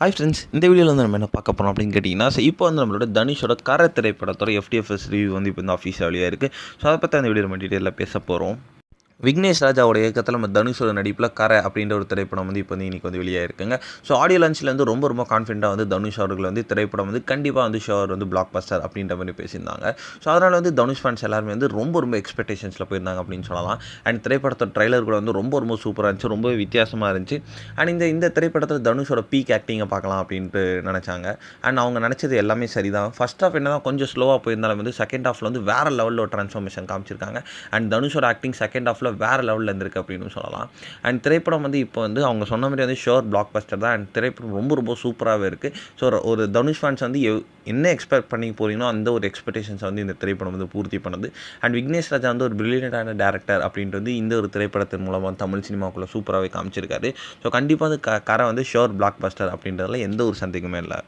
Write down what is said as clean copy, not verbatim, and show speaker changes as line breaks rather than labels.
Hi friends, இந்த வீடியோவில் வந்து நம்ம என்ன பார்க்க போகிறோம் அப்படின்னு கேட்டிங்கன்னா, இப்போ வந்து நம்மளோட தனுஷோட கரை திரைப்படத்தோட எஃப்டிஎஃப்எஸ் ரிவ்யூ வந்து இப்போ வந்து ஆஃபீஸில் வழியாக இருக்குது. ஸோ அதை பற்றி அந்த வீடியோ நம்ம டீட்டெயிலாக பேச போகிறோம். விக்னேஷ் ராஜாவோட இயக்கத்தில் நம்ம தனுஷோட நடிப்பில் கரை அப்படின்ற ஒரு திரைப்படம் வந்து இப்போ வந்து இன்றைக்கி வந்து வெளியாக இருக்குங்க. ஸோ ஆடியோ லான்ச்சில் வந்து ரொம்ப கான்ஃபிடென்ட்டாக வந்து தனுஷ் அவர்கள் வந்து திரைப்படம் வந்து கண்டிப்பாக வந்து ஷோர் வந்து பிளாக் பஸ்டர் அப்படின்ற மாதிரி பேசியிருந்தாங்க. ஸோ அதனால் வந்து தனுஷ் ஃபேன்ஸ் எல்லாருமே வந்து ரொம்ப எக்ஸ்பெக்டேஷன்ஸில் போயிருந்தாங்க அப்படின்னு சொல்லலாம். அண்ட் திரைப்படத்தோட ட்ரைலர் கூட வந்து ரொம்ப சூப்பராக இருந்துச்சு, ரொம்ப வித்தியாசமாக இருந்துச்சு. அண்ட் இந்த திரைப்படத்தில் தனுஷோட பீக் ஆக்டிங்கை பார்க்கலாம் அப்படின்ட்டு நினச்சாங்க. அண்ட் அவங்க நினச்சது எல்லாமே சரிதான். ஃபர்ஸ்ட் ஹாஃப் என்ன தான் கொஞ்சம் ஸ்லோவாக போயிருந்தாலும் வந்து செகண்ட் ஹாஃபில் வந்து வேறு லெவலில் ஒரு ட்ரான்ஸ்ஃபார்மேஷன் காமிச்சிருக்காங்க. அண்ட் தனுஷோட ஆக்டிங் செகண்ட் ஹாஃபில் வேறு லெவலில் இருந்திருக்கு அப்படின்னு சொல்லலாம். அண்ட் திரைப்படம் வந்து இப்போ வந்து அவங்க சொன்ன மாதிரி வந்து ஷோர் பிளாக் பஸ்டர் தான். அண்ட் திரைப்படம் ரொம்ப சூப்பராகவே இருக்குது. ஸோ ஒரு தனுஷ் ஃபேன்ஸ் வந்து என்ன எக்ஸ்பெக்ட் பண்ணி போகிறீங்களோ அந்த ஒரு எக்ஸ்பெக்டேஷன்ஸ் வந்து இந்த திரைப்படம் வந்து பூர்த்தி பண்ணுது. அண்ட் விக்னேஷ் ராஜா வந்து ஒரு பிரில்லியண்டான டேரக்டர் அப்படின்ட்டு வந்து இந்த ஒரு திரைப்படத்தின் மூலமாக தமிழ் சினிமாவுக்குள்ளே சூப்பராகவே காமிச்சிருக்காரு. ஸோ கண்டிப்பாக வந்து கரை வந்து ஷோர் பிளாக் பஸ்டர் அப்படின்றதுல எந்த ஒரு சந்தேகமே இல்லை.